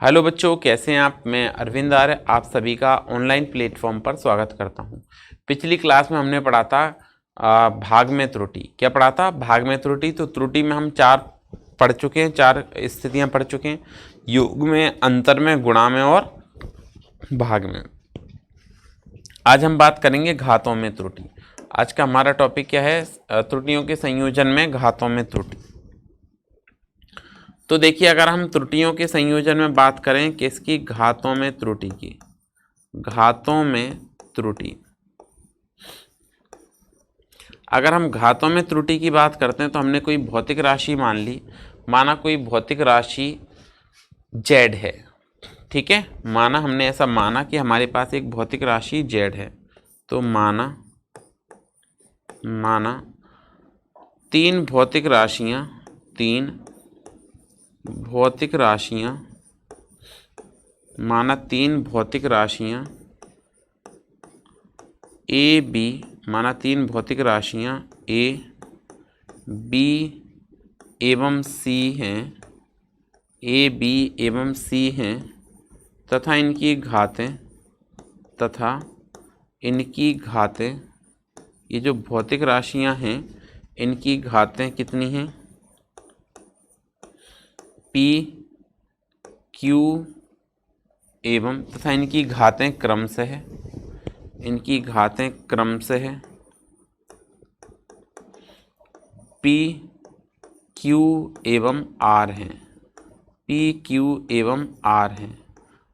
Hello बच्चों, कैसे हैं आप। मैं अरविंद आर्य आप सभी का ऑनलाइन प्लेटफॉर्म पर स्वागत करता हूं। पिछली क्लास में हमने पढ़ा था भाग में त्रुटि। क्या पढ़ा था? भाग में त्रुटि। तो त्रुटि में हम चार पढ़ चुके हैं, चार स्थितियां पढ़ चुके हैं। योग में, अंतर में, गुणा में और भाग में। आज हम बात करेंगे घातों में त्रुटि। आज का हमारा टॉपिक क्या है? त्रुटियों के संयोजन में घातों में त्रुटि। तो देखिए, अगर हम त्रुटियों के संयोजन में बात करें किसकी? घातों में त्रुटि की। घातों में त्रुटि, अगर हम घातों में त्रुटि की बात करते हैं तो हमने कोई भौतिक राशि मान ली। माना कोई भौतिक राशि जेड है, ठीक है। माना हमने ऐसा माना कि हमारे पास एक भौतिक राशि जेड है। तो माना तीन भौतिक राशियां माना तीन भौतिक राशियां ए बी, माना तीन भौतिक राशियां ए बी एवं सी हैं, ए बी एवं सी हैं तथा इनकी घातें, ये जो भौतिक राशियां हैं इनकी घातें कितनी हैं? पी क्यू एवं, तथा इनकी घातें क्रमशः पी क्यू एवं आर हैं।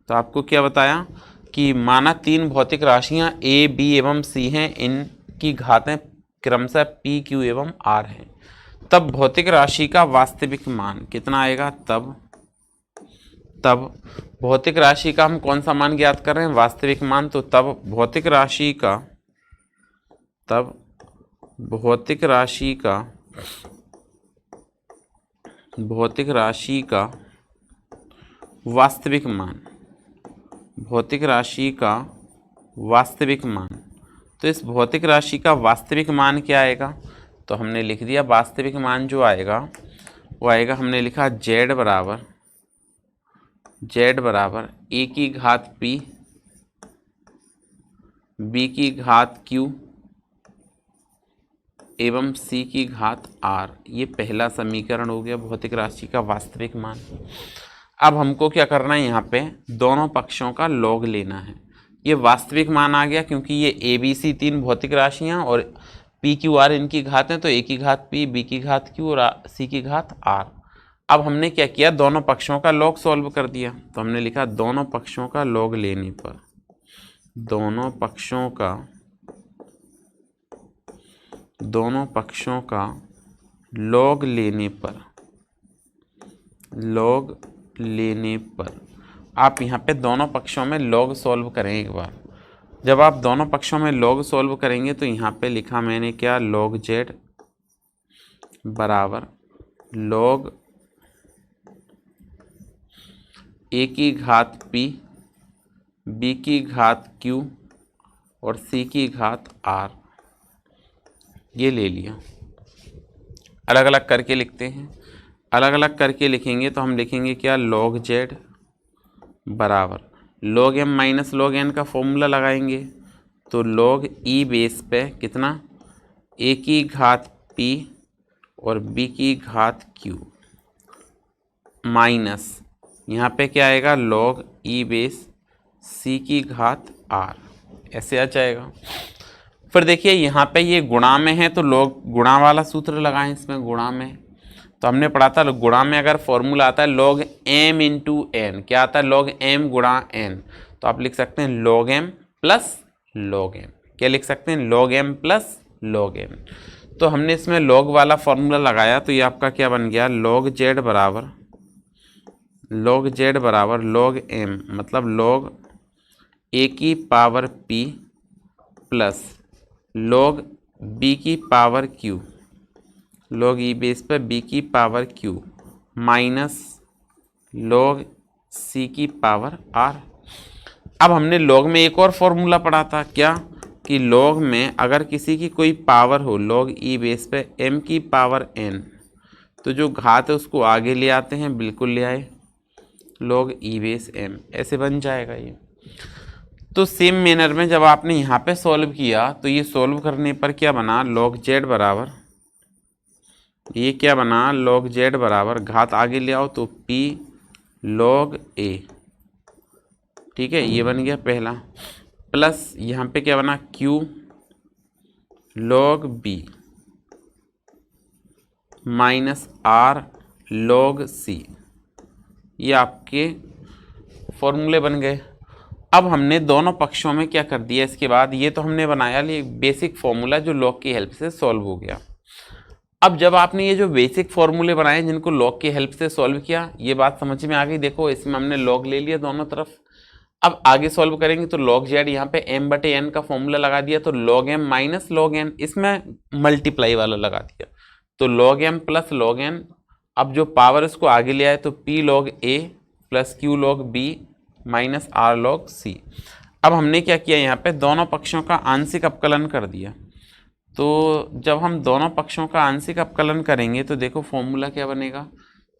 तो आपको क्या बताया कि माना तीन भौतिक राशियां ए बी एवं सी हैं, इनकी घातें क्रमशः पी क्यू एवं आर हैं। तब भौतिक राशि का वास्तविक मान कितना आएगा? तब भौतिक राशि का हम कौन सा मान ज्ञात कर रहे हैं? वास्तविक मान। तो तब भौतिक राशि का वास्तविक मान, तो इस भौतिक राशि का वास्तविक मान क्या आएगा? तो हमने लिख दिया वास्तविक मान जो आएगा वो आएगा, हमने लिखा z बराबर ए की घात p, b की घात q एवं c की घात r। ये पहला समीकरण हो गया भौतिक राशि का वास्तविक मान। अब हमको क्या करना है? यहाँ पे दोनों पक्षों का लॉग लेना है। ये वास्तविक मान आ गया क्योंकि ये ए बी सी तीन भौतिक राशियाँ और पी क्यू आर इनकी घातें, तो ए की घात पी, बी की घात क्यू और सी की घात आर। अब हमने क्या किया? दोनों पक्षों का लॉग सॉल्व कर दिया। तो हमने लिखा दोनों पक्षों का लॉग लेने पर, दोनों पक्षों का लॉग लेने पर आप यहाँ पे दोनों पक्षों में लॉग सॉल्व करें एक बार। जब आप दोनों पक्षों में लॉग सॉल्व करेंगे तो यहाँ पे लिखा मैंने क्या? log z बराबर log a की घात p, b की घात q और c की घात r। ये ले लिया। अलग अलग करके लिखते हैं। अलग अलग करके लिखेंगे तो हम लिखेंगे क्या? log z बराबर log m minus log n का फॉर्मूला लगाएंगे। तो log e बेस पे कितना? a की घात p और b की घात q माइनस यहाँ पे क्या आएगा? log e बेस c की घात r। ऐसे आ जाएगा। फिर देखिए यहाँ पे ये गुणा में है तो log गुणा वाला सूत्र लगाएं इसमें। गुणा में तो हमने पढ़ा था गुणा में अगर फॉर्मूला आता है log m इंटू एन। क्या आता है? log m गुणा n। तो आप लिख सकते हैं log m plus log m। क्या लिख सकते हैं? log m plus log m। तो हमने इसमें log वाला फॉर्मूला लगाया तो ये आपका क्या बन गया? log z बराबर log m, मतलब log a की power p plus log b की power q, log e base पर b की power q minus log c की पावर r। अब हमने log में एक और फॉर्मूला पढ़ा था क्या? कि log में अगर किसी की कोई पावर हो log e बेस पे m की पावर n, तो जो घात है उसको आगे ले आते हैं, बिल्कुल ले आए। log e बेस m, ऐसे बन जाएगा ये। तो सेम मैनर में जब आपने यहाँ पे सॉल्व किया तो ये सॉल्व करने पर क्या बना, log z बराबर, ये क्या बना, log z बराबर, घात आगे ले आओ तो p log a, ठीक है, ये बन गया पहला, प्लस यहाँ पे क्या बना, q log b minus r log c, ये आपके फॉर्मूले बन गए। अब हमने दोनों पक्षों में क्या कर दिया, इसके बाद ये तो हमने बनाया लिए बेसिक फॉर्मूला जो लॉग की हेल्प से सॉल्व हो गया। अब जब आपने ये जो बेसिक फॉर्मूले बनाए जिनको लॉग की हेल्प से सॉल्व किया, ये बात समझ में आ गई। देखो इसमें हमने लॉग ले लिया दोनों तरफ। अब आगे सॉल्व करेंगे तो log z, यहाँ पे m/n का फॉर्मूला लगा दिया तो log m minus log n, इसमें मल्टीप्लाई वाला लगा दिया तो log m plus log n। अब जो पावर इसको आगे ले आए तो p log a plus q log b minus r log c। अब हमने क्या किया, यहाँ पे दोनों पक्षों का आंशिक अपकलन कर दिया। तो जब हम दोनों पक्षों का आंशिक अपकलन करेंगे तो देखो फॉर्मूला क्या बनेगा,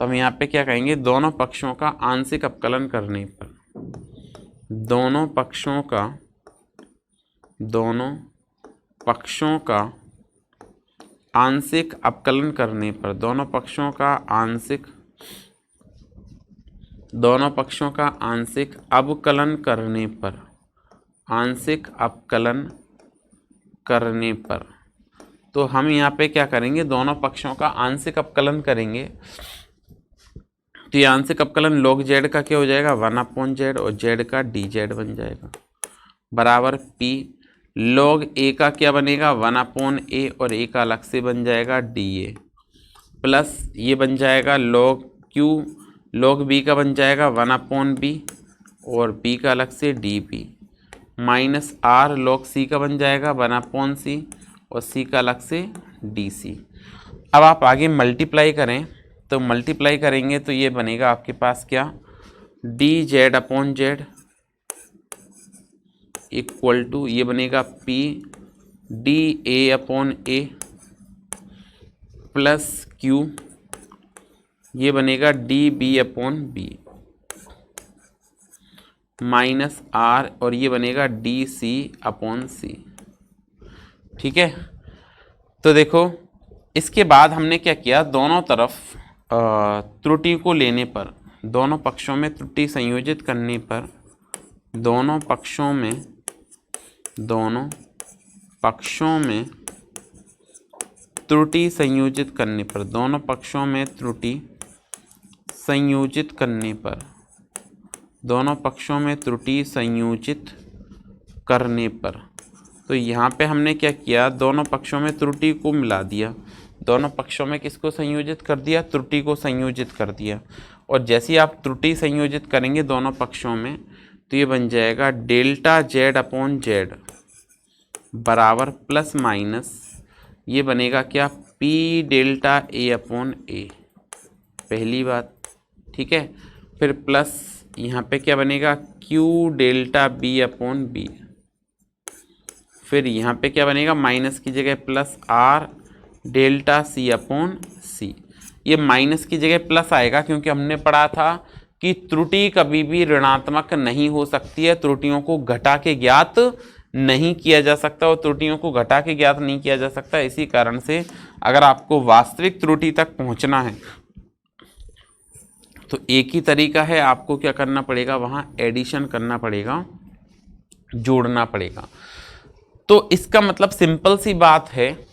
तो हम यहाँ पे क्या कहेंगे, दोनों पक्षों का आंशिक अपकलन करने पर, दोनों पक्षों का आंशिक अपकलन करने पर, दोनों पक्षों का आंशिक अवकलन करने पर, आंशिक अपकलन करने पर, तो हम यहाँ पे क्या करेंगे, दोनों पक्षों का आंशिक अपकलन करेंगे। तो ये आंशिक अपकलन log z का क्या हो जाएगा, 1/z, और z का dz बन जाएगा, बराबर p log a का क्या बनेगा, 1/a, और a का अलग से बन जाएगा dA, प्लस ये बन जाएगा log q log b का बन जाएगा 1/b, और b का अलग से db, minus r log c का बन जाएगा 1/c, और c का अलग से dc। अब आप आगे मल्टीप्लाई करें तो मल्टीप्लाई करेंगे तो ये बनेगा आपके पास क्या, dz/z इक्वल टू, ये बनेगा p dA/a प्लस q, ये बनेगा dB/b माइनस r, और ये बनेगा dC/c। ठीक है, तो देखो इसके बाद हमने क्या किया, दोनों तरफ त्रुटि को लेने पर, दोनों पक्षों में त्रुटि संयोजित करने पर, दोनों पक्षों में त्रुटि संयोजित करने पर, दोनों पक्षों में त्रुटि संयोजित करने पर, दोनों पक्षों में त्रुटि संयोजित करने पर, तो यहाँ पे हमने क्या किया, दोनों पक्षों में त्रुटि को मिला दिया, दोनों पक्षों में किसको संयोजित कर दिया, त्रुटि को संयोजित कर दिया। और जैसे ही आप त्रुटि संयोजित करेंगे दोनों पक्षों में तो ये बन जाएगा ΔZ/Z बराबर प्लस माइनस, ये बनेगा क्या, P ΔA/A, पहली बात, ठीक है, फिर प्लस यहाँ पे क्या बनेगा, Q ΔB/B, फिर यहाँ पे क्या बनेगा, माइनस की जगह प्लस R ΔC/C। ये माइनस की जगह प्लस आएगा क्योंकि हमने पढ़ा था कि त्रुटि कभी भी ऋणात्मक नहीं हो सकती है, त्रुटियों को घटा के ज्ञात नहीं किया जा सकता, और त्रुटियों को घटा के ज्ञात नहीं किया जा सकता। इसी कारण से अगर आपको वास्तविक त्रुटि तक पहुंचना है तो एक ही तरीका है, आपको क्या करना पड़ेगा, वहाँ एडिशन करना पड़ेगा, जोड़ना पड़ेगा। तो इसका मतलब सिंपल सी बात है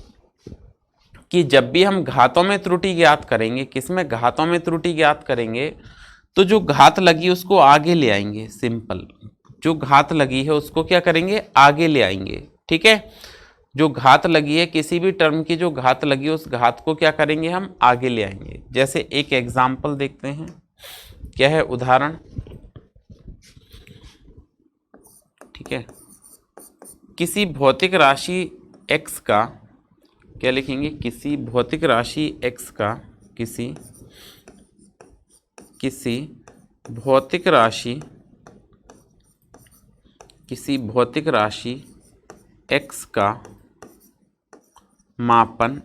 कि जब भी हम घातों में त्रुटि ज्ञात करेंगे, किसमें, घातों में त्रुटि ज्ञात करेंगे, तो जो घात लगी उसको आगे ले आएंगे, सिंपल, जो घात लगी है उसको क्या करेंगे, आगे ले आएंगे। ठीक है, जो घात लगी है, किसी भी टर्म की जो घात लगी है उस घात को क्या करेंगे, हम आगे ले आएंगे। जैसे एक एग्जाम्पल देखते हैं, क्या है उदाहरण, ठीक है, किसी भौतिक राशि x का, क्या लिखेंगे, किसी भौतिक राशि x का, किसी भौतिक राशि x का मापन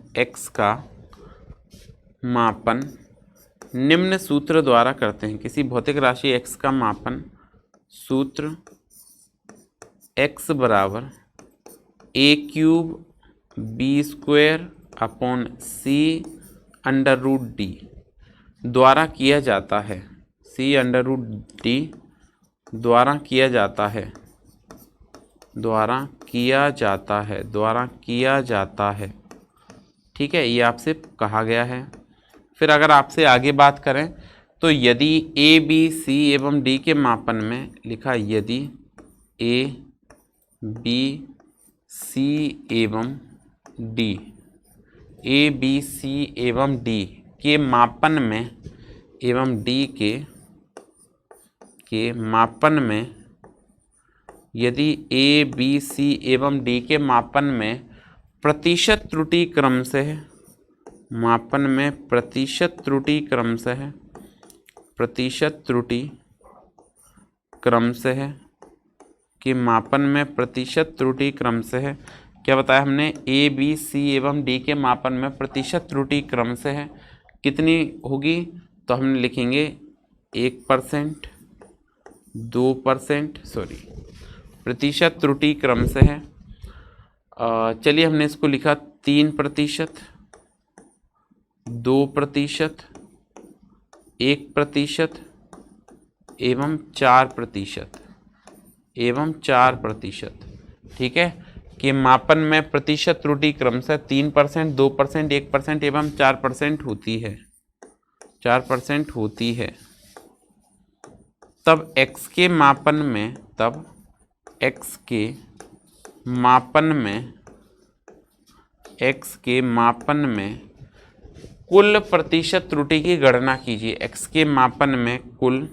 निम्न सूत्र द्वारा करते हैं। किसी भौतिक राशि x का मापन सूत्र x बराबर a³ b² अपॉन c√d द्वारा किया जाता है। c√d द्वारा किया जाता है, ठीक है, ये आपसे कहा गया है। फिर अगर आपसे आगे बात करें तो यदि a b c एवं d के मापन में लिखा, यदि a b c एवं d, a b c एवं d के मापन में एवं d के मापन में, यदि a b c एवं d के मापन में प्रतिशत त्रुटि क्रम से है, मापन में प्रतिशत त्रुटि क्रम से है, प्रतिशत त्रुटि क्रम से है, कि मापन में प्रतिशत त्रुटि क्रम से है। क्या बताया हमने? a b c एवं d के मापन में प्रतिशत त्रुटि क्रम से है। कितनी होगी? तो हम लिखेंगे 1%, 2%, प्रतिशत त्रुटि क्रम से है। चलिए हमने इसको लिखा 3%, 2%, 1% एवं 4%, ठीक है, कि मापन में प्रतिशत त्रुटि क्रम से 3%, 2%, 1% एवं 4% होती है, 4% होती है। तब x के मापन में, तब x के मापन में कुल प्रतिशत त्रुटि की गणना कीजिए। x के मापन में कुल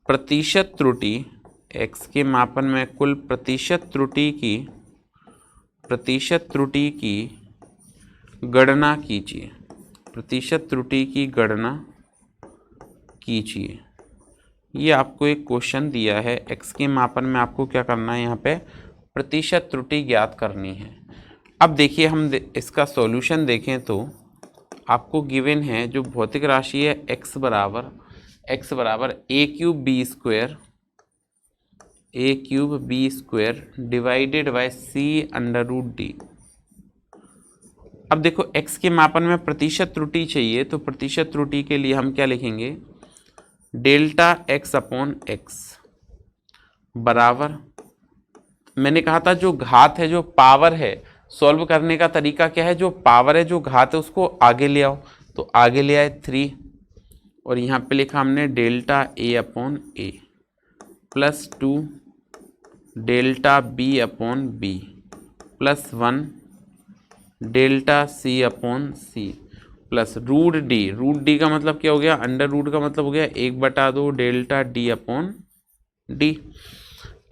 प्रतिशत त्रुटि, x के मापन में कुल प्रतिशत त्रुटि की गणना कीजिए, प्रतिशत त्रुटि की गणना कीजिए। ये आपको एक क्वेश्चन दिया है, x के मापन में आपको क्या करना है, यहाँ पे प्रतिशत त्रुटि ज्ञात करनी है। अब देखिए हम इसका सॉल्यूशन देखें तो आपको गिवन है जो भौतिक राशि है x बराबर a³ b² divided by c√d। अब देखो x के मापन में प्रतिशत त्रुटि चाहिए, तो प्रतिशत त्रुटि के लिए हम क्या लिखेंगे? डेल्टा x अपॉन x बराबर, मैंने कहा था जो घात है, जो पावर है, सॉल्व करने का तरीका क्या है? जो पावर है, जो घात है, उसको आगे ले आओ। तो आगे ले आए 3, और यहाँ पे लिखा हमने delta a upon a plus 2 delta b upon b plus 1 delta c upon c plus √d का मतलब क्या हो गया? अंडर रूट का मतलब हो गया 1/2 डेल्टा d अपॉन d।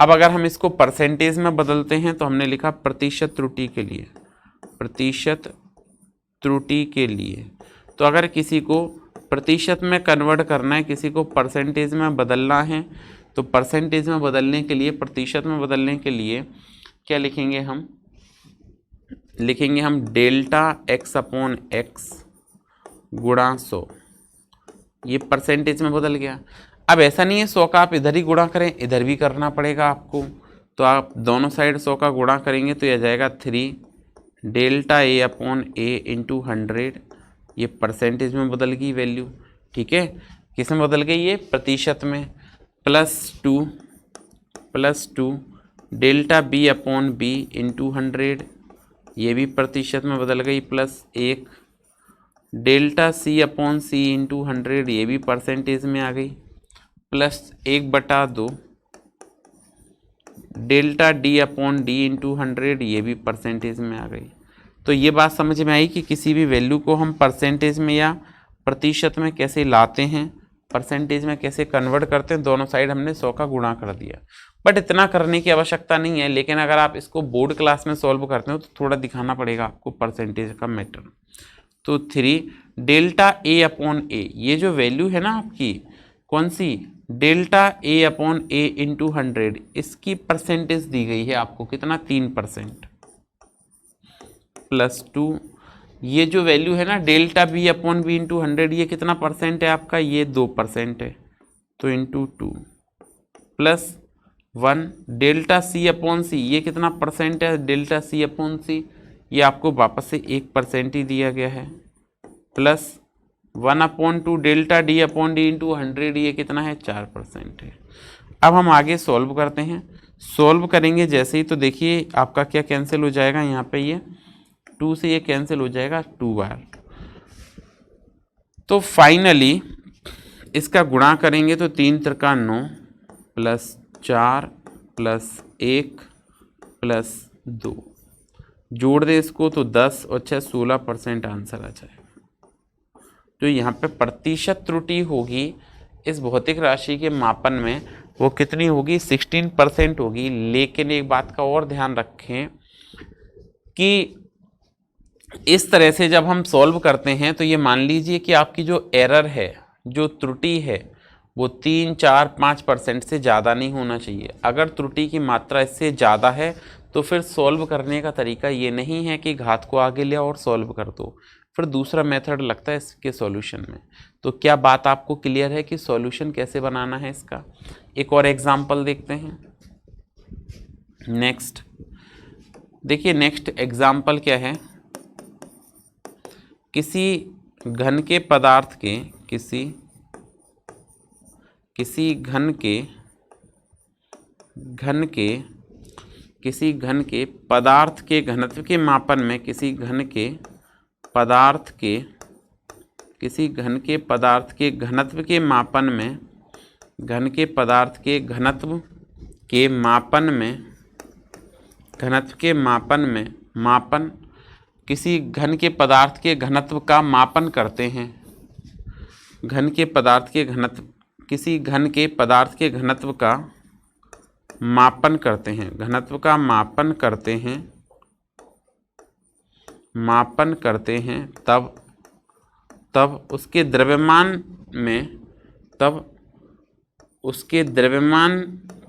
अब अगर हम इसको परसेंटेज में बदलते हैं तो हमने लिखा प्रतिशत त्रुटि के लिए, प्रतिशत त्रुटि के लिए। तो अगर किसी को प्रतिशत में कन्वर्ट करना है, किसी को परसेंटेज में बदलना है, तो परसेंटेज में बदलने के लिए, प्रतिशत में बदलने के लिए क्या लिखेंगे हम? लिखेंगे हम डेल्टा x अपॉन x गुणा 100। ये परसेंटेज में बदल गया। अब ऐसा नहीं है 100 का आप इधर ही गुणा करें, इधर भी करना पड़ेगा आपको। तो आप दोनों साइड 100 का गुणा करेंगे तो यह जाएगा 3 delta a upon a into 100। ये परसेंटेज में बदल गई वैल्यू, ठीक है। किस में बदल गई? ये प्रतिशत में। Plus 2 delta b upon b into 100, ये भी प्रतिशत में बदल गई। Plus 1 delta c upon c into 100, ये भी परसेंटेज में आ गई। Plus 1/2 delta d upon d into 100, ये भी परसेंटेज में आ गई। तो ये बात समझ में आई कि किसी भी वैल्यू को हम परसेंटेज में या प्रतिशत में कैसे लाते हैं, परसेंटेज में कैसे कन्वर्ट करते हैं। दोनों साइड हमने 100 का गुणा कर दिया, बट इतना करने की आवश्यकता नहीं है। लेकिन अगर आप इसको बोर्ड क्लास में सॉल्व करते हो तो थोड़ा दिखाना पड़ेगा आपको परसेंटेज का मैटर। तो 3 डेल्टा a अपॉन a, ये जो वैल्यू है ना आपकी, कौन सी? Delta a upon a into 100, इसकी परसेंटेज दी गई है आपको कितना? 3%। प्लस 2 ये जो वैल्यू है ना delta B upon B into 100, ये कितना परसेंट है आपका, ये 2% है, तो into 2 plus 1 delta C upon C, ये कितना परसेंट है डेल्टा सी अपॉन सी, ये आपको वापस से 1% ही दिया गया है, plus 1/2 delta D upon D into 100, ये कितना है 4% है। अब हम आगे सॉल्व करते हैं। सॉल्व करेंगे जैसे ही तो देखिए आपका क्या कैंसिल हो जाएगा, यहाँ पे ये 2 से ये कैंसिल हो जाएगा 2 बार। तो फाइनली इसका गुणा करेंगे तो 3 त्रिका 9 प्लस 4 प्लस 1 प्लस 2, जोड़ दे इसको तो 10 और 6 16% आंसर आ जाएगा। जो यहाँ पे प्रतिशत त्रुटि होगी इस भौतिक राशि के मापन में वो कितनी होगी, 16% होगी। लेकिन एक बात का और ध्यान रखें कि इस तरह से जब हम सॉल्व करते हैं तो ये मान लीजिए कि आपकी जो एरर है, जो त्रुटि है, वो 3, 4, 5% से ज़्यादा नहीं होना चाहिए। अगर त्रुटि की मात्रा इससे ज़्यादा है तो फिर सॉल्व करने का तरीका ये नहीं है कि घात को आगे ले और सॉल्व कर दो, फिर दूसरा मेथड लगता है इसके सॉल्यूशन में। तो क्या बात आपको क्लियर है कि सॉल्यूशन कैसे बनाना है इसका? एक और एग्जांपल देखते हैं। नेक्स्ट देखिए, नेक्स्ट एग्जांपल क्या है, किसी घन के पदार्थ के किसी घन के पदार्थ के घनत्व के मापन में किसी घन के पदार्थ के घनत्व के मापन में किसी घन के पदार्थ के घनत्व का मापन करते हैं। किसी घन के पदार्थ के घनत्व का मापन करते हैं, तब उसके द्रव्यमान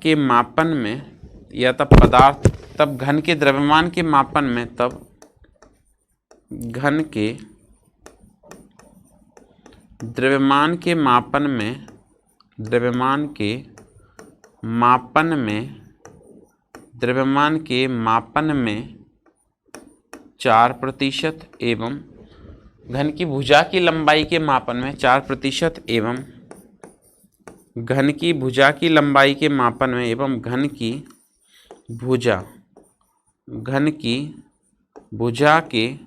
के मापन में या तब घन के द्रव्यमान के मापन में द्रव्यमान के मापन में 4% एवं घन की भुजा की लंबाई के मापन में 4% एवं घन की भुजा की लंबाई के मापन में एवं घन की भुजा के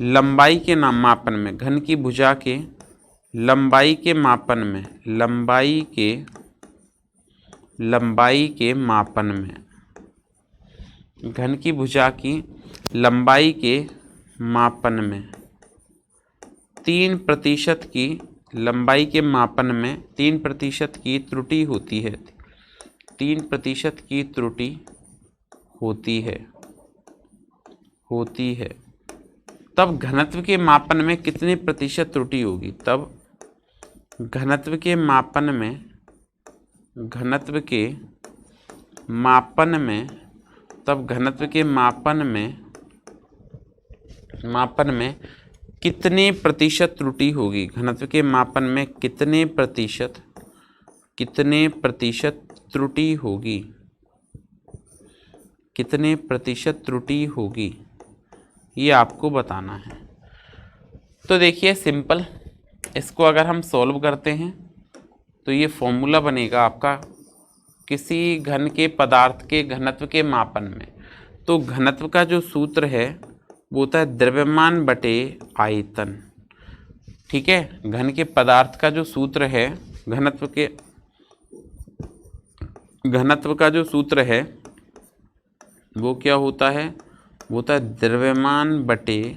लंबाई के मापन में घन की भुजा के लंबाई के मापन में घन की भुजा की लंबाई के मापन में 3% की लंबाई के मापन में 3% की त्रुटि होती है, 3% की त्रुटि होती है। तब घनत्व के मापन में कितने प्रतिशत त्रुटि होगी? तब घनत्व के मापन में कितने प्रतिशत त्रुटि होगी? घनत्व के मापन में कितने प्रतिशत त्रुटि होगी, ये आपको बताना है। तो देखिए सिंपल, इसको अगर हम सॉल्व करते हैं तो ये फॉर्मूला बनेगा आपका किसी घन के पदार्थ के घनत्व के मापन में। तो घनत्व का जो सूत्र है वो होता है द्रव्यमान बटे आयतन। ठीक है, घन के पदार्थ का जो सूत्र है, घनत्व का जो सूत्र है वो क्या होता है? वो होता है द्रव्यमान बटे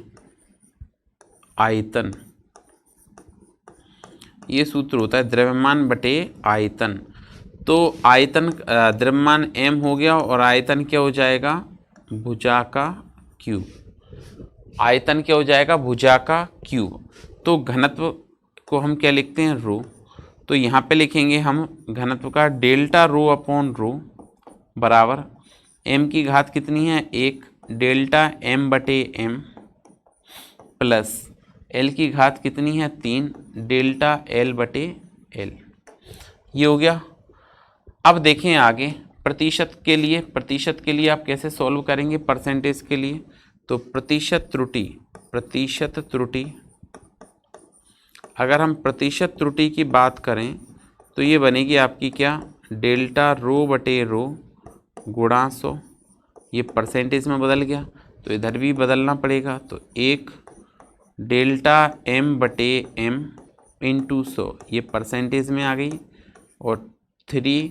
आयतन। ये सूत्र होता है द्रव्यमान बटे आयतन। तो आयतन द्रव्यमान m हो गया और आयतन क्या हो जाएगा? भुजा का क्यूब। आयतन क्या हो जाएगा? भुजा का क्यूब। तो घनत्व को हम क्या लिखते हैं? रो। तो यहाँ पे लिखेंगे हम घनत्व का डेल्टा रो अपॉन रो बराबर m की घात कितनी है? 1 डेल्टा m बटे m प्लस एल की घात कितनी है 3 डेल्टा एल बटे एल, ये हो गया। अब देखें आगे प्रतिशत के लिए आप कैसे सॉल्व करेंगे परसेंटेज के लिए। तो प्रतिशत त्रुटि अगर हम प्रतिशत त्रुटि की बात करें तो ये बनेगी आपकी क्या, डेल्टा रो बटे रो गुणा 100, ये परसेंटेज में बदल गया तो इधर भी बदलना पड़ेगा। तो 1 डेल्टा एम बटे एम इंटू 100, ये परसेंटेज में आ गई, और 3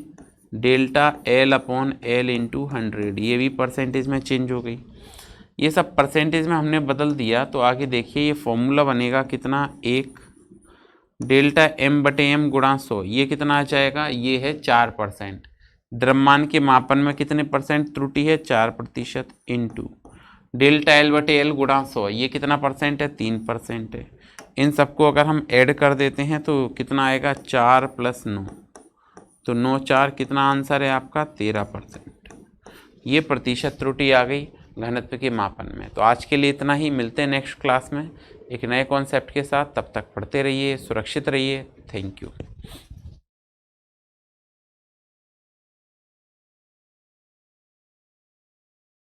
delta L upon L into 100, ये भी परसेंटेज में चेंज हो गई। ये सब परसेंटेज में हमने बदल दिया। तो आगे देखिए ये फॉर्मूला बनेगा कितना, 1 डेल्टा एम बटे एम गुणा 100, ये कितना आ जाएगा, ये है 4%। द्रव्यमान के मापन में कितने परसेंट त्रुटि है, 4%, इंटू डेल्टा एल बटे एल गुणा 100, ये कितना परसेंट है, 3% है। इन सबको अगर हम ऐड कर देते हैं तो कितना आएगा, 4 + 9, तो 9 4 कितना आंसर है आपका, 13%। ये प्रतिशत त्रुटि आ गई घनत्व के मापन में। तो आज के लिए इतना ही, मिलते हैं नेक्स्ट क्लास में एक नए कॉन्सेप्ट के साथ। तब तक पढ़ते रहिए, सुरक्षित रहिए। Thank you.